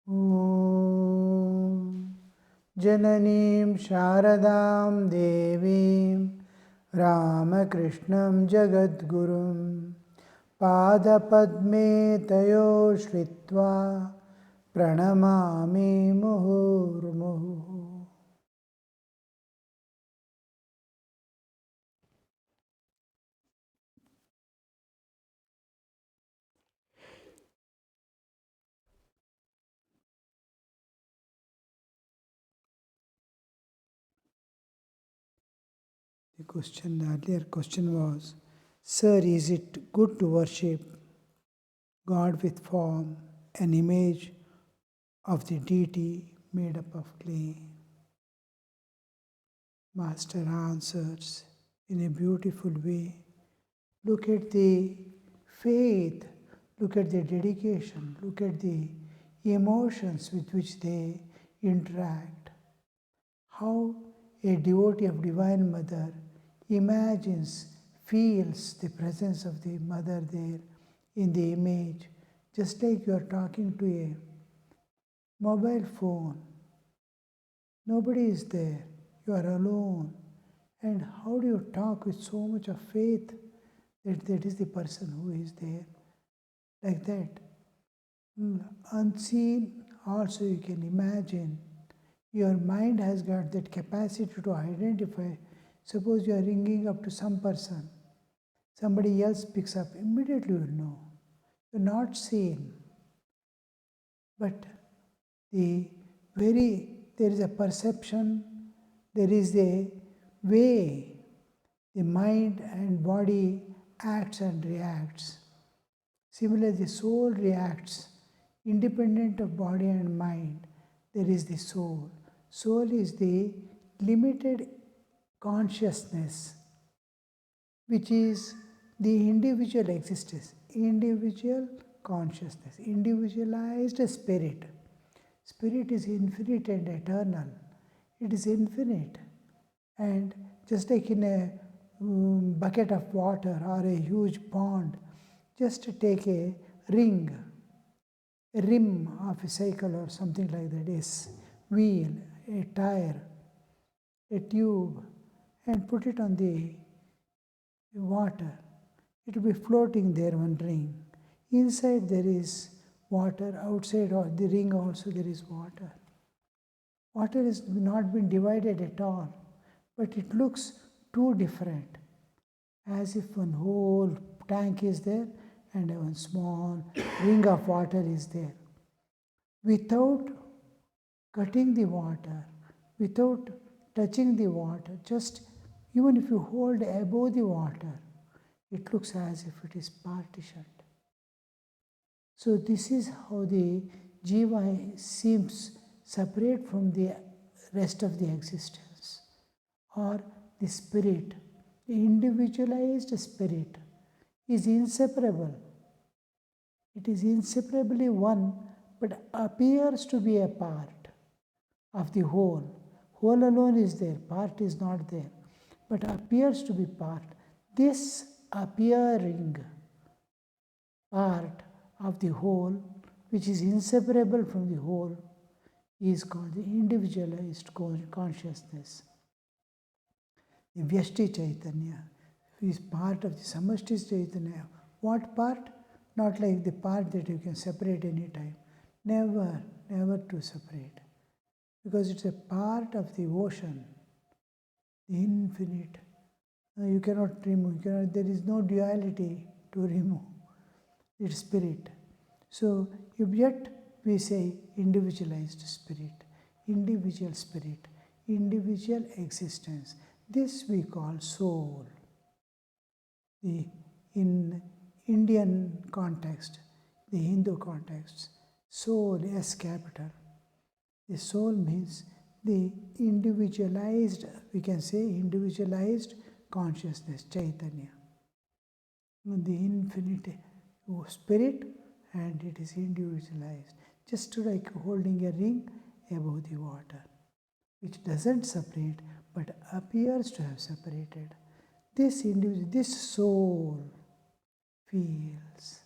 Om Jananim Sharadam Devim Ramakrishnam Jagadgurum Padapadme Tayo Shritva Pranamami Muhurmuhu. The earlier question was, Sir, is it good to worship God with form, an image of the deity made up of clay? Master answers in a beautiful way. Look at the faith, look at the dedication, look at the emotions with which they interact. How a devotee of Divine Mother imagines, feels the presence of the Mother there in the image, just like you are talking to a mobile phone. Nobody is there, you are alone. And how do you talk with so much of faith that is the person who is there? Like that. Unseen, also you can imagine. Your mind has got that capacity to identify. Suppose you are ringing up to some person, somebody else picks up, immediately you will know. You're not seen. But there is a perception, there is a way the mind and body acts and reacts. Similarly, the soul reacts independent of body and mind. There is the soul. Soul is the limited consciousness, which is the individual existence, individual consciousness, individualized spirit. Spirit is infinite and eternal. It is infinite. And just like in a bucket of water or a huge pond, just take a ring, a rim of a cycle or something like that, a wheel, a tire, a tube, and put it on the water. It will be floating there, one ring. Inside there is water, outside the ring also there is water. Water has not been divided at all, but it looks too different, as if one whole tank is there and one small ring of water is there. Without cutting the water, without touching the water, just even if you hold above the water, it looks as if it is partitioned. So this is how the jiva seems separate from the rest of the existence, or the spirit, the individualized spirit is inseparable. It is inseparably one, but appears to be a part of the whole. Whole alone is there, part is not there, but appears to be part. This appearing part of the whole, which is inseparable from the whole, is called the individualized consciousness. The Vyashti Chaitanya is part of the Samashti Chaitanya. What part? Not like the part that you can separate any time. Never, never to separate. Because it's a part of the ocean, the infinite. You cannot remove, there is no duality to remove. It's spirit. So, yet we say individualized spirit, individual spirit, individual existence. This we call soul. In Indian context, the Hindu context, soul, S capital. The soul means the individualized, we can say individualized consciousness, Chaitanya. The infinite spirit, and it is individualized. Just like holding a ring above the water, which doesn't separate but appears to have separated. This soul feels,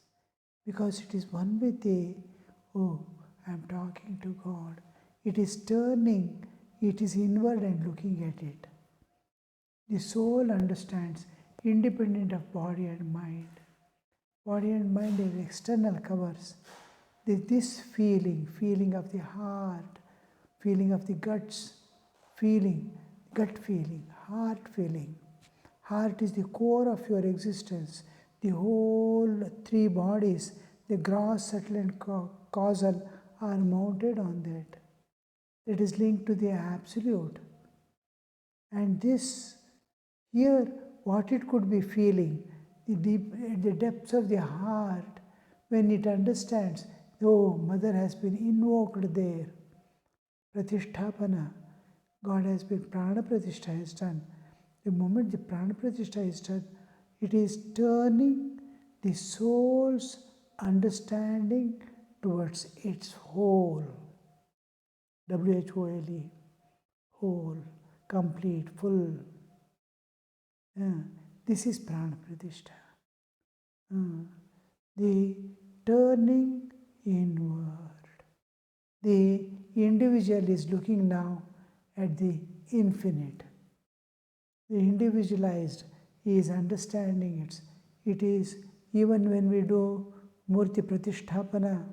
because it is one with the, I am talking to God. It is turning, it is inward and looking at it. The soul understands, independent of body and mind. Body and mind are external covers. This feeling of the heart, feeling of the guts, gut feeling, heart feeling. Heart is the core of your existence. The whole three bodies, the gross, subtle and causal, are mounted on that. That is linked to the absolute. And this, here, what it could be feeling, the depths of the heart, when it understands, oh, Mother has been invoked there. Pratisthapana, God has been, Prana Pratishtha has done. The moment the Prana Pratishtha is done, it is turning the soul's understanding towards its whole. WHOLE, whole, complete, full. This is Prana Pratishtha. The turning inward. The individual is looking now at the infinite. The individualized is understanding it. It is, even when we do Murti Pratisthapana,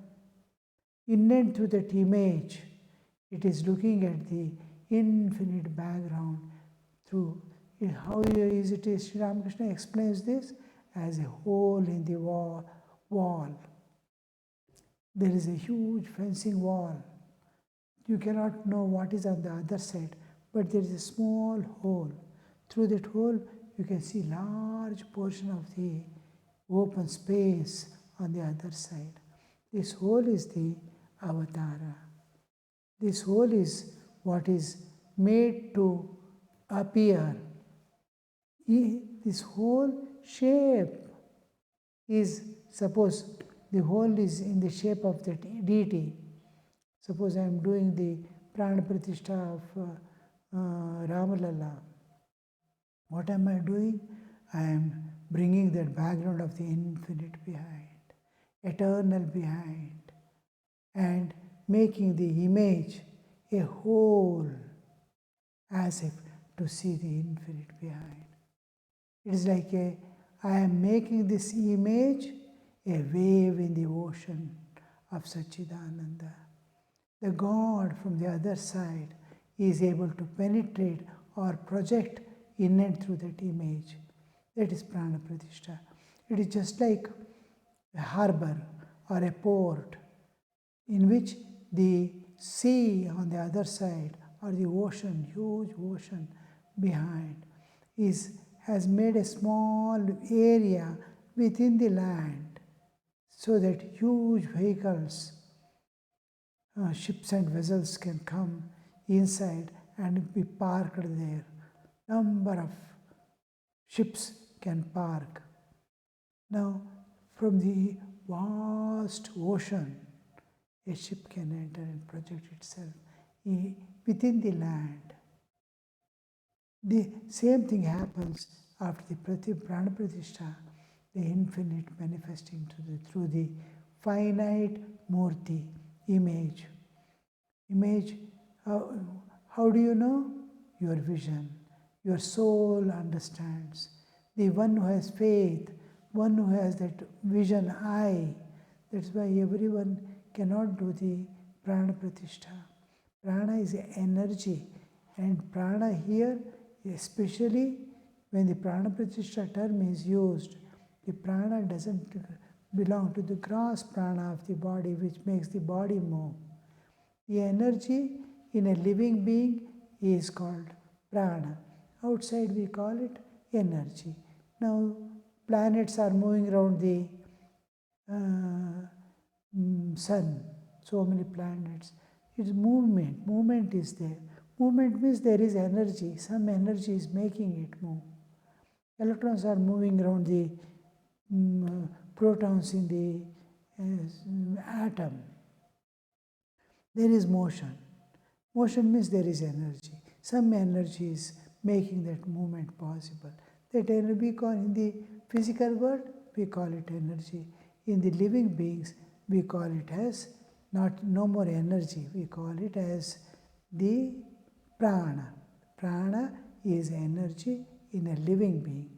innate through that image, it is looking at the infinite background through. How is it? Sri Ramakrishna explains this as a hole in the wall. There is a huge fencing wall. You cannot know what is on the other side, but there is a small hole. Through that hole, you can see large portion of the open space on the other side. This hole is the avatara. This hole is what is made to appear. This whole shape is, suppose the whole is in the shape of that deity. Suppose I am doing the Prana Pratishtha of Ramalala. What am I doing? I am bringing that background of the infinite behind, eternal behind, and making the image a whole, as if to see the infinite behind. It is like I am making this image a wave in the ocean of Ch.10. The God from the other side is able to penetrate or project in and through that image. That is Prana Pratishtha. It is just like a harbor or a port in which the sea on the other side or the ocean, huge ocean behind, has made a small area within the land so that huge vehicles, ships and vessels can come inside and be parked there. Number of ships can park. Now, from the vast ocean, a ship can enter and project itself within the land. The same thing happens after the Prana Pratishtha, the infinite manifesting through the finite Murti, image. Image, how do you know? Your vision. Your soul understands. The one who has faith, one who has that vision eye. That's why everyone cannot do the Prana Pratishtha. Prana is energy, and prana here, especially when the Prana Pratishtha term is used, the prana doesn't belong to the gross prana of the body, which makes the body move. The energy in a living being is called prana. Outside we call it energy. Now planets are moving around the sun, so many planets. It's movement. Movement is there. Movement means there is energy. Some energy is making it move. Electrons are moving around the protons in the atom. There is motion. Motion means there is energy. Some energy is making that movement possible. That energy, in the physical world, we call it energy. In the living beings, we call it as no more energy. We call it as the prana. Prana is energy in a living being.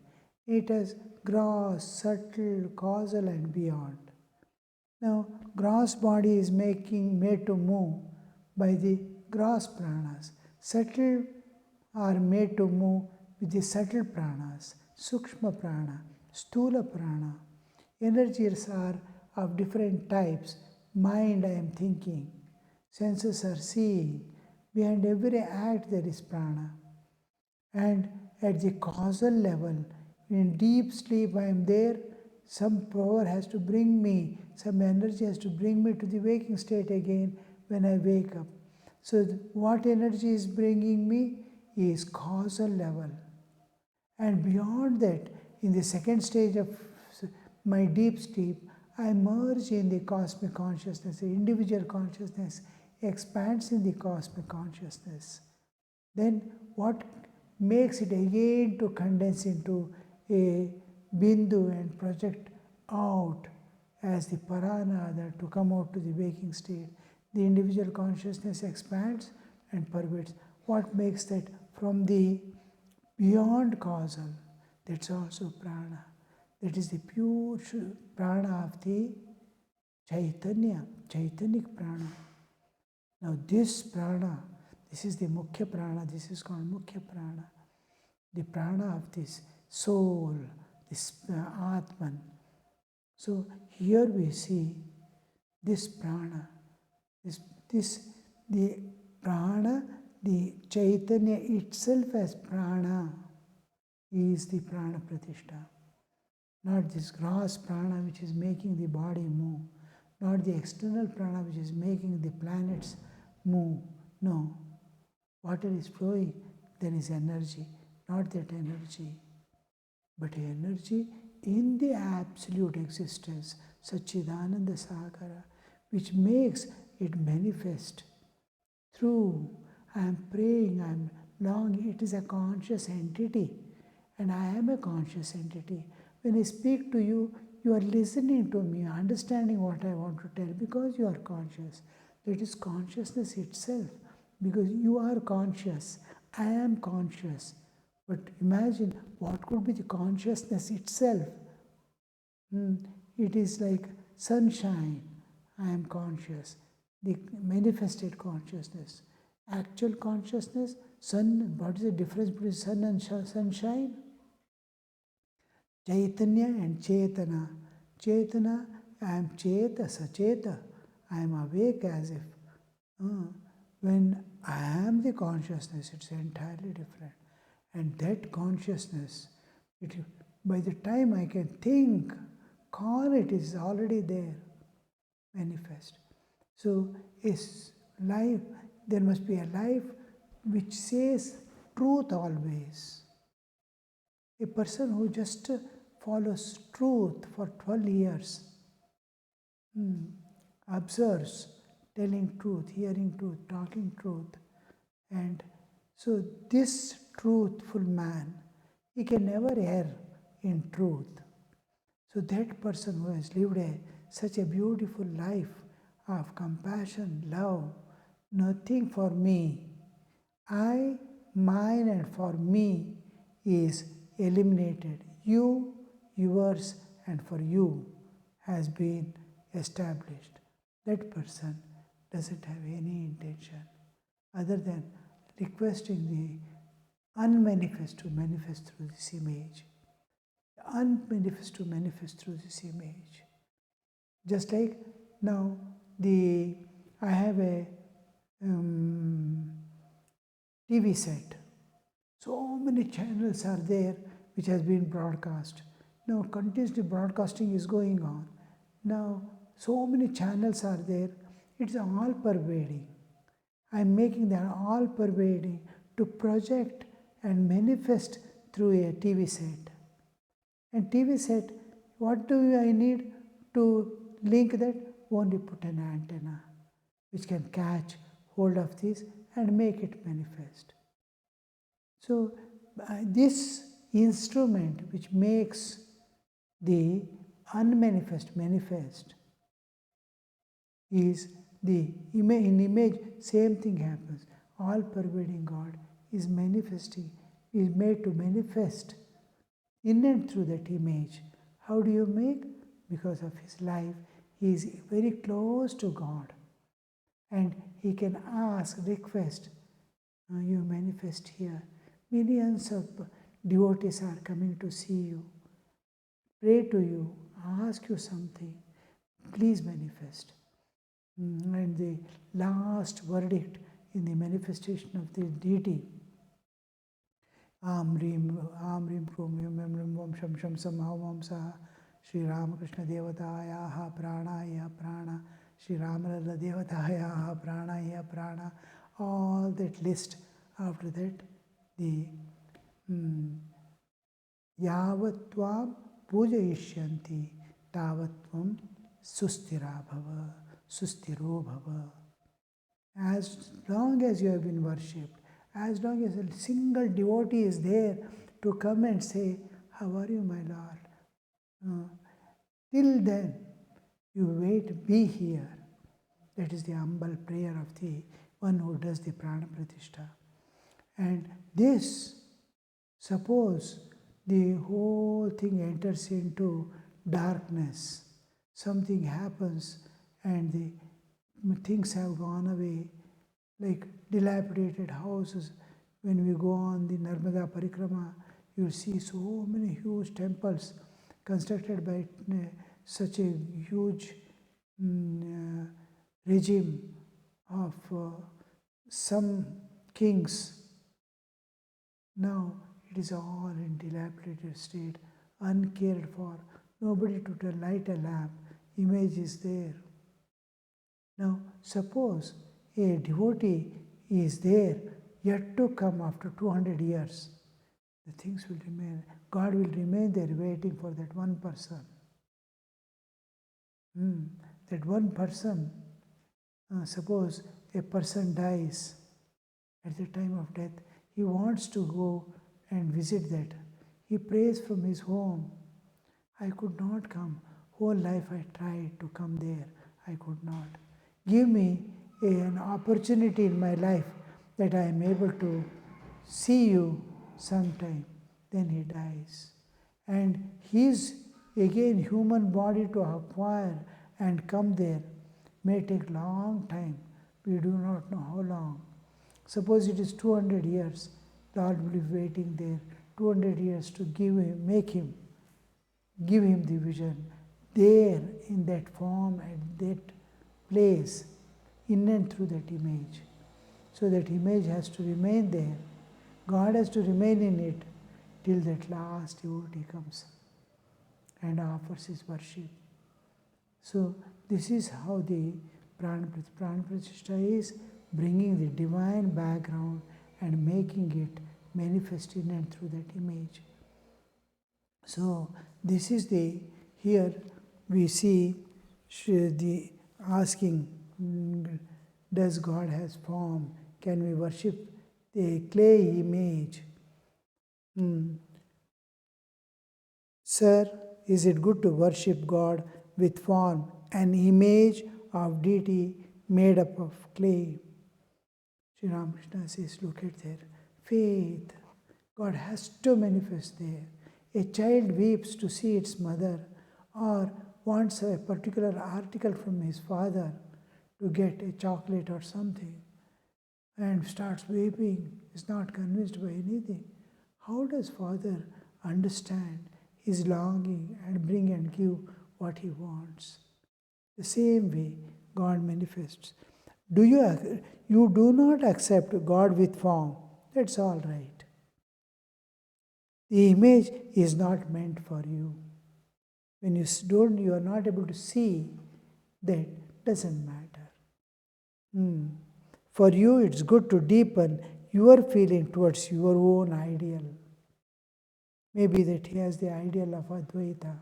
It is gross, subtle, causal and beyond. Now, gross body is made to move by the gross pranas. Subtle are made to move with the subtle pranas, sukshma prana, stula prana. Energies are of different types. Mind, I am thinking. Senses are seeing. Behind every act there is prana. And at the causal level, in deep sleep I am there, some power has to bring me, some energy has to bring me to the waking state again when I wake up. So what energy is bringing me is causal level. And beyond that, in the second stage of my deep sleep, I merge in the cosmic consciousness. The individual consciousness expands in the cosmic consciousness. Then what makes it again to condense into a bindu and project out as the parana to come out to the waking state. The individual consciousness expands and pervades. What makes that from the beyond causal? That's also prana. That is the pure prana of the Chaitanya, Chaitanic prana. Now this prana, this is the Mukhya prana, this is called Mukhya prana. The prana of this soul, this Atman. So here we see this prana, the prana, the Chaitanya itself as prana is the prana pratishtha. Not this gross prana which is making the body move, not the external prana which is making the planets move. No. Water is flowing, there is energy, not that energy, but energy in the absolute existence, Satchidananda Sakara, which makes it manifest through. I am praying, I am longing, it is a conscious entity, and I am a conscious entity. When I speak to you, you are listening to me, understanding what I want to tell because you are conscious. That is consciousness itself, because you are conscious, I am conscious. But imagine what could be the consciousness itself. It is like sunshine, I am conscious, the manifested consciousness. Actual consciousness, sun, what is the difference between sun and sunshine? Chaitanya and Chetana. Chetana, I am Cheta, Sacheta. I am awake as if. When I am the consciousness, it's entirely different. And that consciousness, by the time I can think, call it is already there, manifest. So, is life, there must be a life which says truth always. A person who just follows truth for 12 years, observes, telling truth, hearing truth, talking truth. And so this truthful man, he can never err in truth. So that person who has lived such a beautiful life of compassion, love, nothing for me, I, mine and for me is eliminated. You, yours and for you has been established. That person doesn't have any intention other than requesting the unmanifest to manifest through this image. The unmanifest to manifest through this image. Just like now, I have a TV set. So many channels are there which has been broadcast. Now continuously broadcasting is going on. Now so many channels are there. It's all pervading. I am making that all pervading to project and manifest through a TV set. And TV set, what do I need to link that? Only put an antenna which can catch hold of this and make it manifest. So this instrument which makes the unmanifest manifest is in image, same thing happens. All pervading God is manifesting, is made to manifest in and through that image. How do you make? Because of his life, he is very close to God. And he can ask, request, you manifest here. Millions of devotees are coming to see you, pray to you, ask you something. Please manifest. And the last verdict in the manifestation of the deity, Am Rim Krum Yum Yum Rim Vam Sham Sham Sam Hav Vam Saha Shri Ramakrishna Devataya Pranaya Prana Shri Ramalala Devataya Pranaya Prana. All that list. After that, the Yavatvam Pujayishyanti Tavatvam Sustira Bhava Sustiro Bhava. As long as you have been worshipped, as long as a single devotee is there to come and say, how are you, my Lord? Till then, you wait, be here. That is the humble prayer of the one who does the prana pratishtha. And this, suppose the whole thing enters into darkness, something happens and the things have gone away, like dilapidated houses. When we go on the Narmada Parikrama, you see so many huge temples constructed by such a huge regime of some kings. Now it is all in dilapidated state, uncared for, nobody to light a lamp, image is there. Now suppose a devotee is there, yet to come after 200 years, the things will remain, God will remain there waiting for that one person. That one person, suppose a person dies at the time of death, he wants to go and visit that. He prays from his home. I could not come. Whole life I tried to come there. I could not. Give me an opportunity in my life that I am able to see you sometime. Then he dies. And his, again, human body to acquire and come there may take long time. We do not know how long. Suppose it is 200 years, Lord will be waiting there 200 years to give him, give him the vision. There, in that form, at that place, in and through that image. So that image has to remain there. God has to remain in it till that last devotee comes and offers his worship. So this is how the Prana Pratishtha is, bringing the divine background and making it manifest in and through that image. So this is the, here we see the asking, does God has form? Can we worship the clay image? Sir, is it good to worship God with form, an image of deity made up of clay? Sri Ramakrishna says, look at there. Faith. God has to manifest there. A child weeps to see its mother or wants a particular article from his father to get a chocolate or something and starts weeping, is not convinced by anything. How does father understand his longing and bring and give what he wants? The same way God manifests. You do not accept God with form. That's all right. The image is not meant for you. When you are not able to see, that doesn't matter. For you, it's good to deepen your feeling towards your own ideal. Maybe that he has the ideal of Advaita.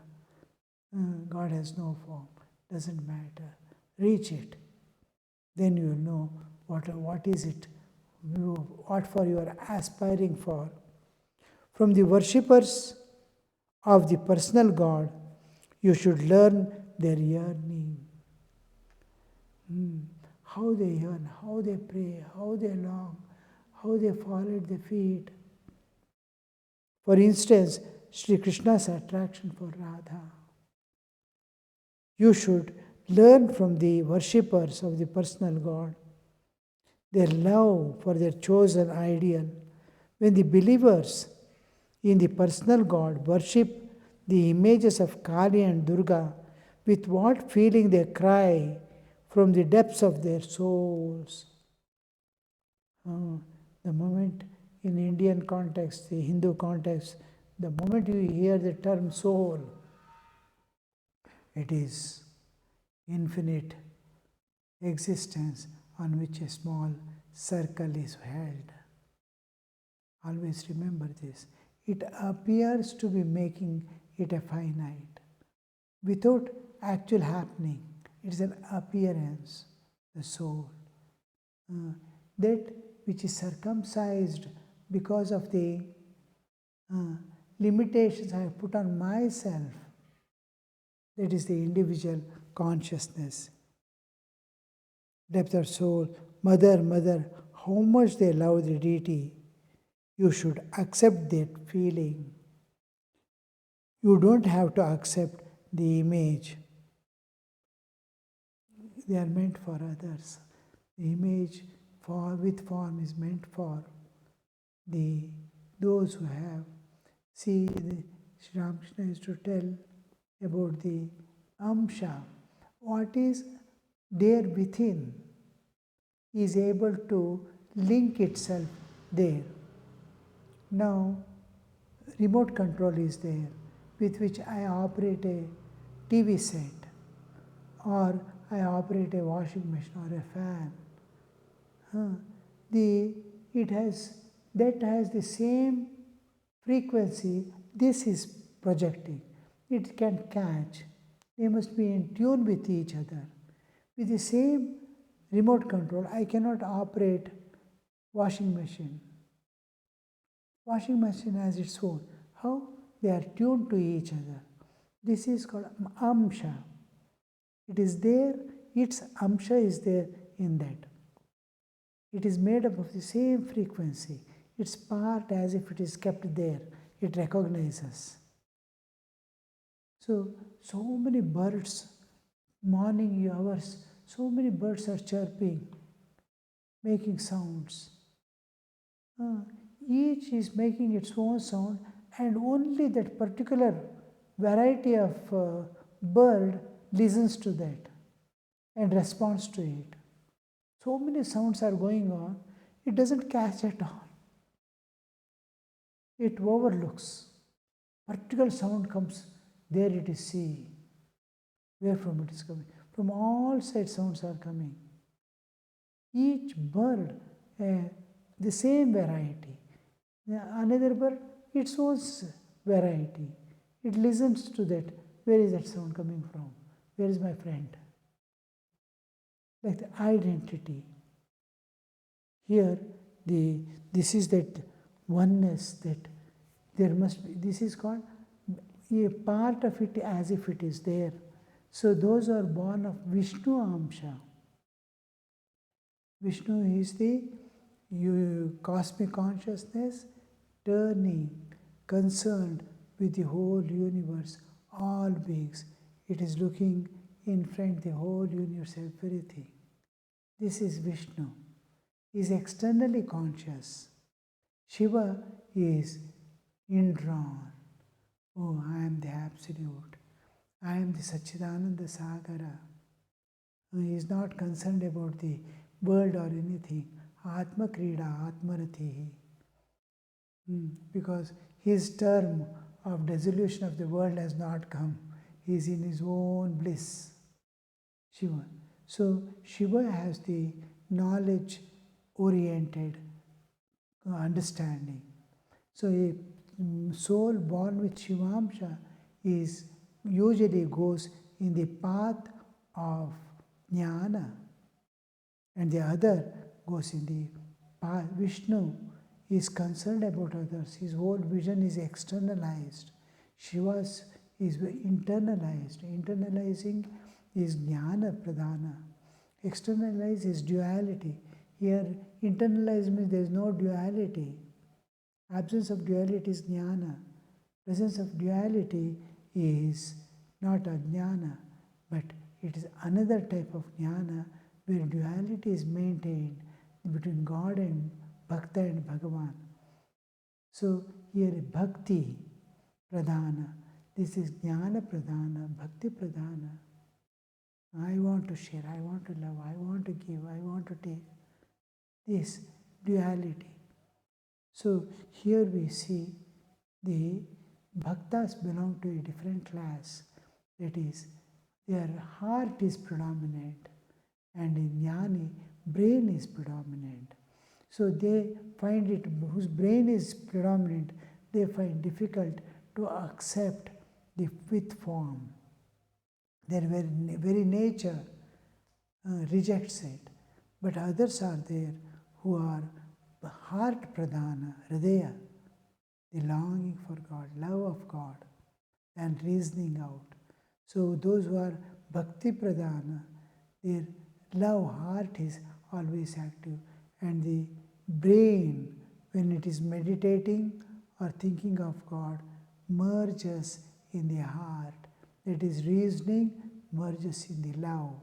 God has no form. Doesn't matter. Reach it. Then you will know what is it, what for you are aspiring for. From the worshippers of the personal God, you should learn their yearning. how they yearn, how they pray, how they long, how they fall at the feet. For instance, Sri Krishna's attraction for Radha. You should learn from the worshippers of the personal God their love for their chosen ideal. When the believers in the personal God worship the images of Kali and Durga, with what feeling they cry from the depths of their souls. The moment in Indian context, the Hindu context, the moment you hear the term soul, it is infinite existence on which a small circle is held. Always remember this. It appears to be making it a finite without actual happening. It is an appearance, the soul. That which is circumcised because of the limitations I have put on myself, that is the individual consciousness. Depth of soul, mother, how much they love the deity. You should accept that feeling. You don't have to accept the image. They are meant for others. The image with form is meant for those who have. See, Sri Ramakrishna used to tell about the amsha. What is there within is able to link itself there. Now, remote control is there with which I operate a TV set, or I operate a washing machine or a fan. That has the same frequency this is projecting. It can catch. They must be in tune with each other. With the same remote control, I cannot operate washing machine. Washing machine has its own. How? They are tuned to each other. This is called amsha. It is there, its amsha is there in that. It is made up of the same frequency. Its part as if it is kept there. It recognizes. So many birds, morning hours, so many birds are chirping, making sounds. Each is making its own sound, and only that particular variety of bird listens to that and responds to it. So many sounds are going on, it doesn't catch at all. It overlooks. Particular sound comes, there it is see. Where from it is coming? From all sides sounds are coming. Each bird, the same variety. Another bird, its own variety. It listens to that. Where is that sound coming from? Where is my friend? Like the identity. Here, this is that oneness that there must be. This is called a part of it as if it is there. So those are born of Vishnu Amsha. Vishnu is the cosmic consciousness turning, concerned with the whole universe, all beings. It is looking in front the whole universe, everything. This is Vishnu. He is externally conscious. Shiva is indrawn. Oh, I am the Absolute. I am the Ch.10 Sagara. He is not concerned about the world or anything. Atma Krida, Atmarati. Because his term of dissolution of the world has not come. He is in his own bliss. Shiva. So Shiva has the knowledge-oriented understanding. So a soul born with Shivamsha usually goes in the path of jnana, and the other goes in the path. Vishnu is concerned about others. His whole vision is externalized. Shiva's is internalized. Internalizing is jnana pradhana. Externalize is duality. Here, internalize means there is no duality. Absence of duality is jnana. Presence of duality is not ajnana, but it is another type of jnana where duality is maintained between God and Bhakta and Bhagavan. So here bhakti pradhana, this is jnana pradhana, bhakti pradhana. I want to share, I want to love, I want to give, I want to take. This duality. So here we see the bhaktas belong to a different class. That is, their heart is predominant, and in jnani, brain is predominant. So they find it, whose brain is predominant, they find difficult to accept the fifth form. Their very nature rejects it. But others are there who are heart pradhana, hridaya, the longing for God, love of God, and reasoning out. So those who are bhakti pradhana, their love heart is always active, and the brain, when it is meditating or thinking of God, merges in the heart. That is, reasoning merges in the love.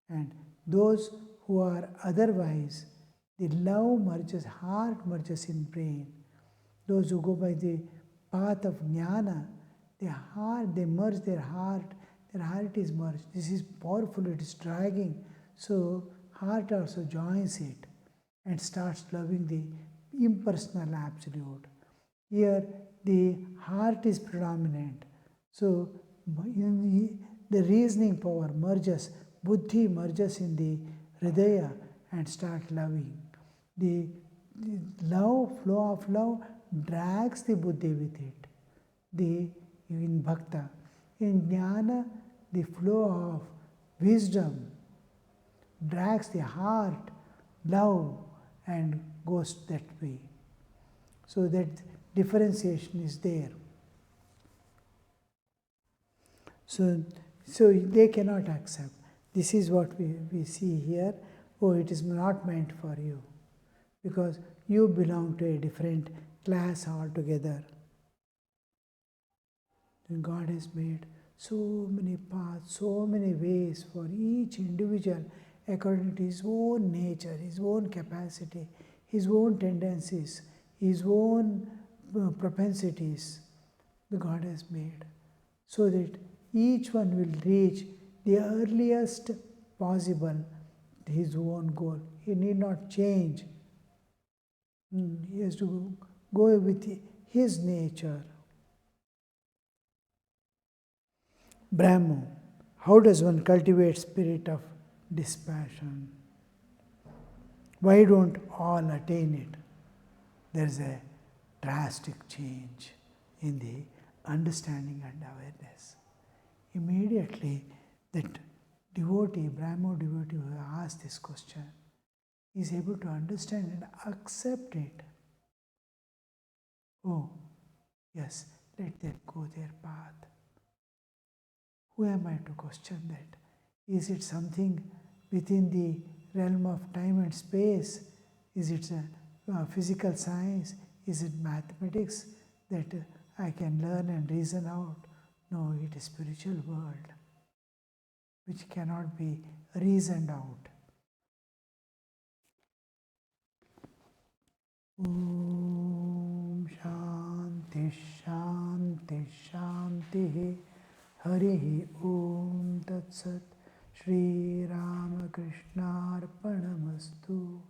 And those who are otherwise, the love merges, heart merges in brain. Those who go by the path of jnana, they merge their heart is merged. This is powerful, it is dragging. So heart also joins it and starts loving the impersonal absolute. Here the heart is predominant. So the reasoning power merges, buddhi merges in the hridaya and start loving. The love, flow of love drags the buddhi with it. In bhakta. In jnana, the flow of wisdom drags the heart, love, and goes that way. So that differentiation is there. So they cannot accept. This is what we see here. Oh, it is not meant for you, because you belong to a different class altogether. And God has made so many paths, so many ways for each individual according to his own nature, his own capacity, his own tendencies, his own propensities. The God has made so that each one will reach the earliest possible his own goal. He need not change. He has to go with his nature. Brahmo. How does one cultivate spirit of dispassion? Why don't all attain it? There is a drastic change in the understanding and awareness. Immediately, that devotee, Brahmo devotee who asked this question, is able to understand and accept it. Oh, yes, let them go their path. Who am I to question that? Is it something within the realm of time and space? Is it a physical science? Is it mathematics that I can learn and reason out? No, it is spiritual world which cannot be reasoned out. Om Shanti Shanti Shanti Harihi Om Tat Sat Shri Ramakrishna Arpanamastu.